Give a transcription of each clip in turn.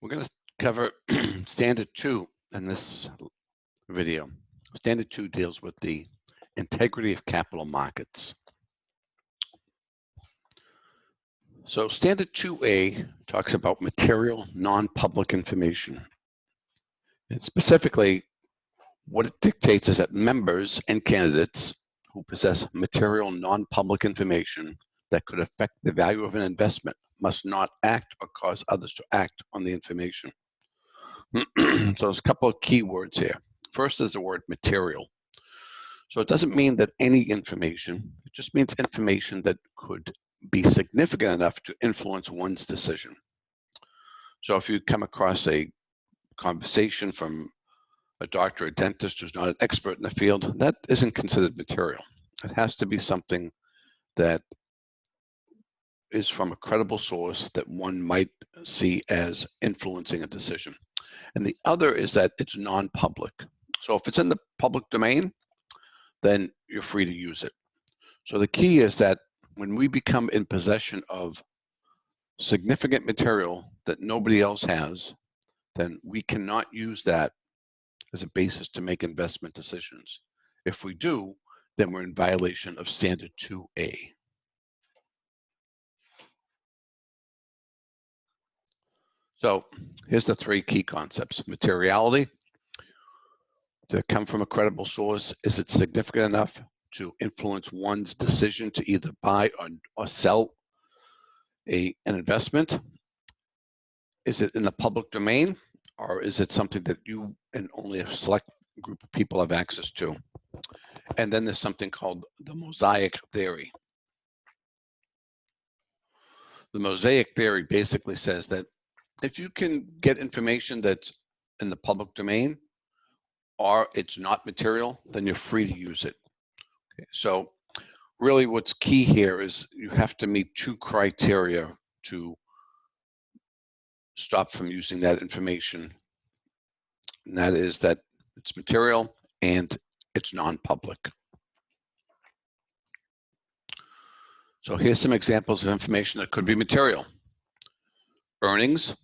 We're going to cover Standard 2 in this video. Standard 2 deals with the integrity of capital markets. So Standard 2A talks about material non-public information. And specifically, what it dictates is that members and candidates who possess material non-public information that could affect the value of an investment must not act or cause others to act on the information. So there's a couple of key words here. First is the word material. So it doesn't mean that any information, it just means information that could be significant enough to influence one's decision. So if you come across a conversation from a doctor or dentist who's not an expert in the field, that isn't considered material. It has to be something that is from a credible source that one might see as influencing a decision. And the other is that it's non-public. So if it's in the public domain, then you're free to use it. So the key is that when we become in possession of significant material that nobody else has, then we cannot use that as a basis to make investment decisions. If we do, then we're in violation of Standard 2A. So here's the three key concepts. Materiality, to come from a credible source. Is it significant enough to influence one's decision to either buy or sell an investment? Is it in the public domain, or is it something that you and only a select group of people have access to? And then there's something called the mosaic theory. The mosaic theory basically says that if you can get information that's in the public domain or it's not material, then you're free to use it. Okay, so really what's key here is you have to meet two criteria to stop from using that information. And that is that it's material and it's non-public. So here's some examples of information that could be material. Earnings,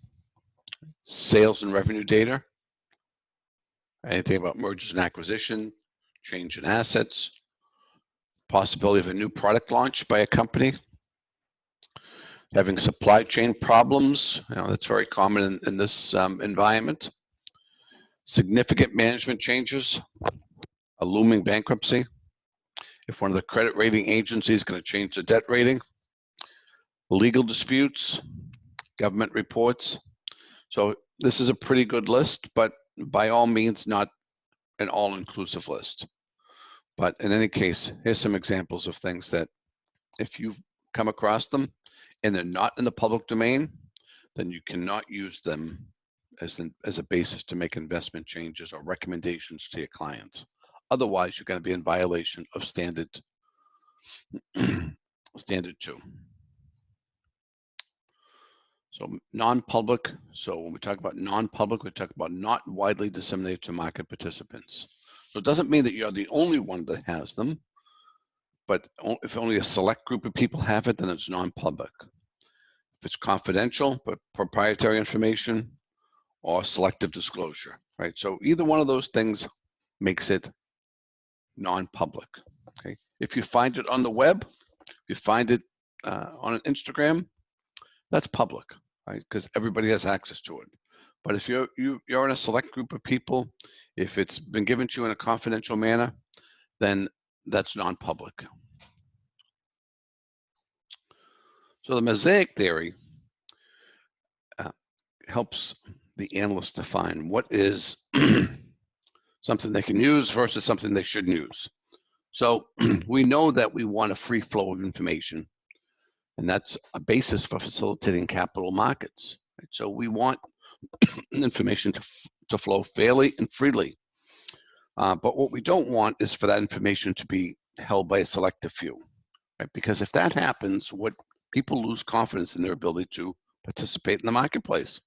sales and revenue data, anything about mergers and acquisition, change in assets, possibility of a new product launch by a company, having supply chain problems, that's very common in this environment, significant management changes, a looming bankruptcy, if one of the credit rating agencies is going to change the debt rating, legal disputes, government reports. So this is a pretty good list, but by all means, not an all-inclusive list. But in any case, here's some examples of things that if you've come across them and they're not in the public domain, then you cannot use them as a basis to make investment changes or recommendations to your clients. Otherwise, you're going to be in violation of Standard 2. So non-public, so when we talk about non-public, we talk about not widely disseminated to market participants. So it doesn't mean that you're the only one that has them, but if only a select group of people have it, then it's non-public. If it's confidential, but proprietary information, or selective disclosure, right? So either one of those things makes it non-public, okay? If you find it on the web, if you find it on an Instagram, that's public, right? Because everybody has access to it. But if you're in a select group of people, if it's been given to you in a confidential manner, then that's non-public. So the mosaic theory helps the analyst define what is something they can use versus something they shouldn't use. So we know that we want a free flow of information, and that's a basis for facilitating capital markets. Right? So we want information to flow fairly and freely. But what we don't want is for that information to be held by a selective few, right? Because if that happens, what people lose confidence in their ability to participate in the marketplace.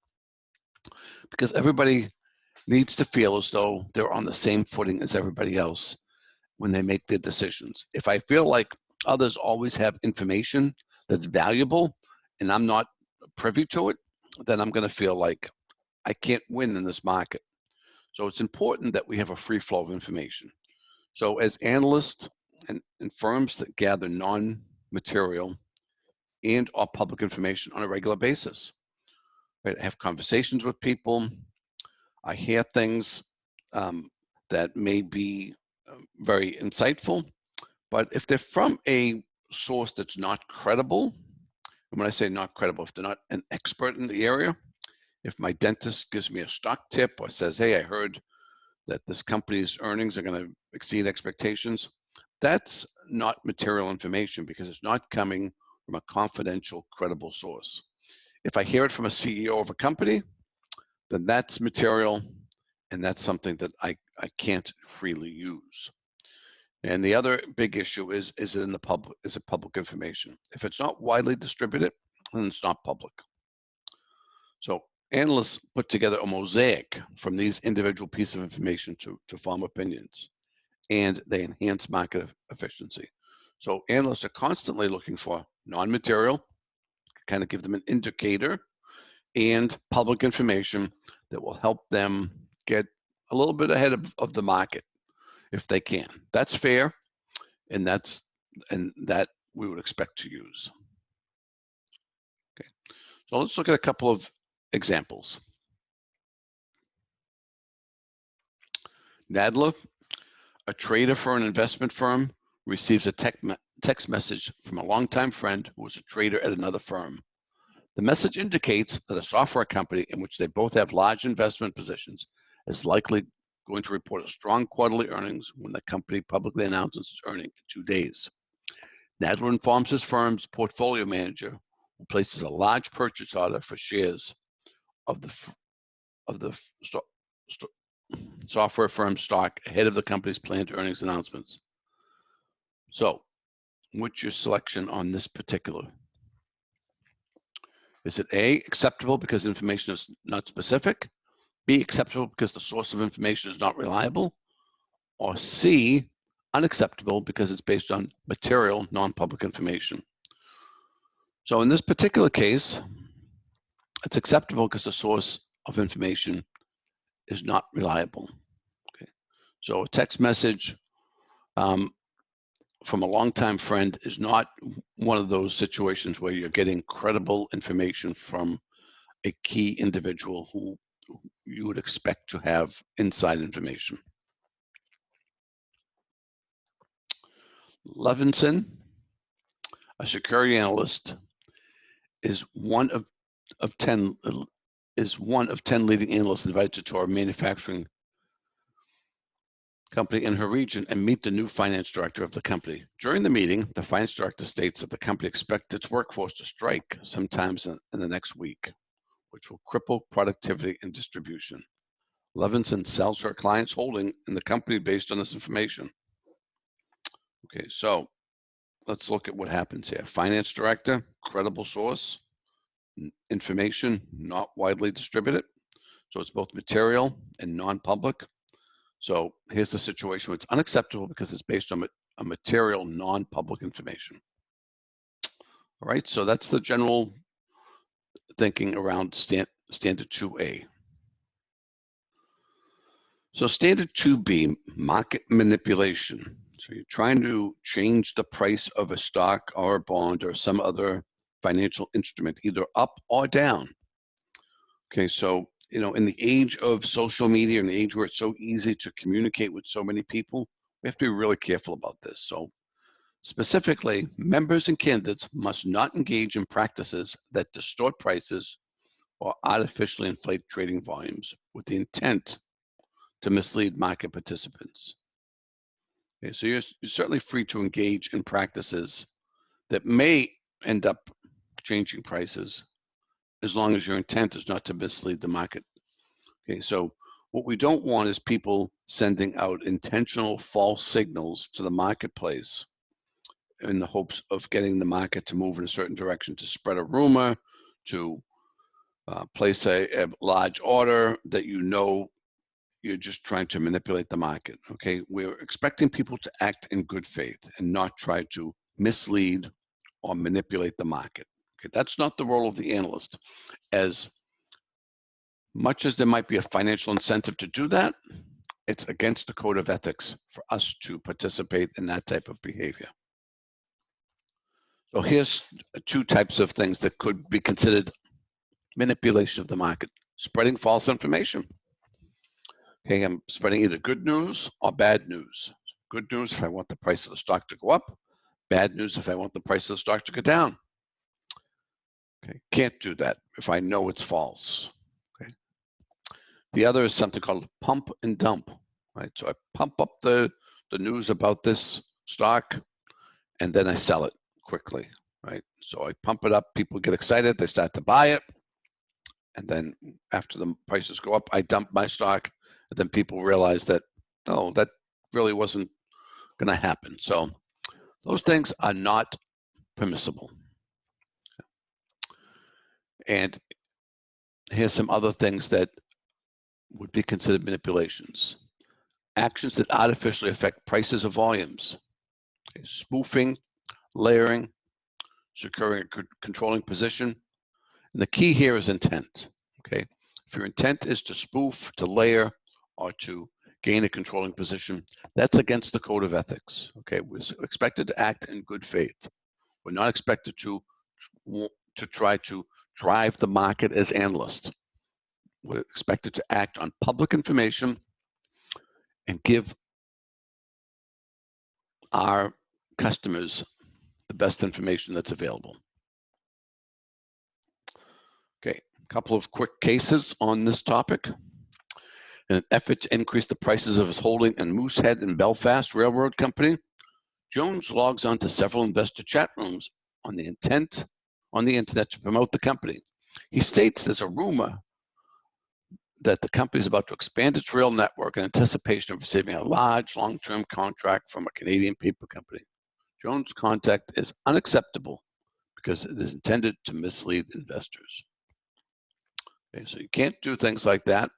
Because everybody needs to feel as though they're on the same footing as everybody else when they make their decisions. If I feel like others always have information that's valuable and I'm not privy to it, then I'm going to feel like I can't win in this market. So it's important that we have a free flow of information. So as analysts and firms that gather non-material and or public information on a regular basis, right? I have conversations with people. I hear things that may be very insightful, but if they're from a source that's not credible, and when I say not credible, if they're not an expert in the area, if my dentist gives me a stock tip or says, hey, I heard that this company's earnings are going to exceed expectations, that's not material information because it's not coming from a confidential, credible source. If I hear it from a CEO of a company, then that's material, and that's something that I can't freely use. And the other big issue is it in the public? Is it public information? If it's not widely distributed, then it's not public. So analysts put together a mosaic from these individual pieces of information to form opinions, and they enhance market efficiency. So analysts are constantly looking for non-material, kind of give them an indicator, and public information that will help them get a little bit ahead of the market if they can. That's fair, and that we would expect to use. Okay, so let's look at a couple of examples. Nadler, a trader for an investment firm, receives a text message from a longtime friend who was a trader at another firm. The message indicates that a software company in which they both have large investment positions is likely going to report a strong quarterly earnings when the company publicly announces its earnings in 2 days. Nadler informs his firm's portfolio manager, who places a large purchase order for shares of the software firm stock ahead of the company's planned earnings announcements. So, what's your selection on this particular? Is it A, acceptable because information is not specific, B, acceptable because the source of information is not reliable, or C, unacceptable because it's based on material, non-public information? So in this particular case, it's acceptable because the source of information is not reliable. Okay. So a text message from a longtime friend is not one of those situations where you're getting credible information from a key individual who you would expect to have inside information. Levinson, a security analyst, is one of 10 leading analysts invited to tour a manufacturing company in her region and meet the new finance director of the company. During the meeting, the finance director states that the company expects its workforce to strike sometimes in the next week, which will cripple productivity and distribution. Levinson sells her clients' holding in the company based on this information. Okay, so let's look at what happens here. Finance director, credible source, information not widely distributed. So it's both material and non-public. So here's the situation where it's unacceptable because it's based on a material, non-public information. All right, so that's the general thinking around standard 2A. So standard 2B, market manipulation. So you're trying to change the price of a stock or a bond or some other financial instrument, either up or down. Okay, so in the age of social media, in the age where it's so easy to communicate with so many people, we have to be really careful about this. So specifically, members and candidates must not engage in practices that distort prices or artificially inflate trading volumes with the intent to mislead market participants. Okay, so you're certainly free to engage in practices that may end up changing prices as long as your intent is not to mislead the market. Okay, so what we don't want is people sending out intentional false signals to the marketplace in the hopes of getting the market to move in a certain direction, to spread a rumor, to place a large order that you're just trying to manipulate the market. Okay, we're expecting people to act in good faith and not try to mislead or manipulate the market. Okay, that's not the role of the analyst. As Much as there might be a financial incentive to do that, it's against the code of ethics for us to participate in that type of behavior. So here's two types of things that could be considered manipulation of the market. Spreading false information. Okay, I'm spreading either good news or bad news. Good news if I want the price of the stock to go up. Bad news if I want the price of the stock to go down. Okay, can't do that if I know it's false. Okay. The other is something called pump and dump. Right, so I pump up the news about this stock, and then I sell it quickly. Right, so I pump it up. People get excited. They start to buy it, and then after the prices go up, I dump my stock, and then people realize that, oh, that really wasn't going to happen. So those things are not permissible. And here's some other things that would be considered manipulations. Actions that artificially affect prices or volumes. Okay, spoofing, layering, securing a controlling position. And the key here is intent. Okay, if your intent is to spoof, to layer, or to gain a controlling position, that's against the code of ethics. Okay, we're expected to act in good faith. We're not expected to try to drive the market as analysts. We're expected to act on public information and give our customers the best information that's available. Okay, a couple of quick cases on this topic. In an effort to increase the prices of his holding in Moosehead and Belfast Railroad Company, Jones logs on to several investor chat rooms on the internet to promote the company. He states there's a rumor that the company is about to expand its rail network in anticipation of receiving a large long-term contract from a Canadian paper company. Jones' conduct is unacceptable because it is intended to mislead investors. Okay, so you can't do things like that.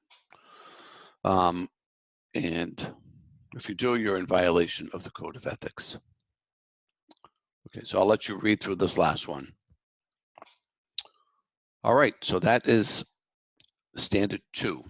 And if you do, you're in violation of the code of ethics. Okay, so I'll let you read through this last one. All right, so that is standard 2.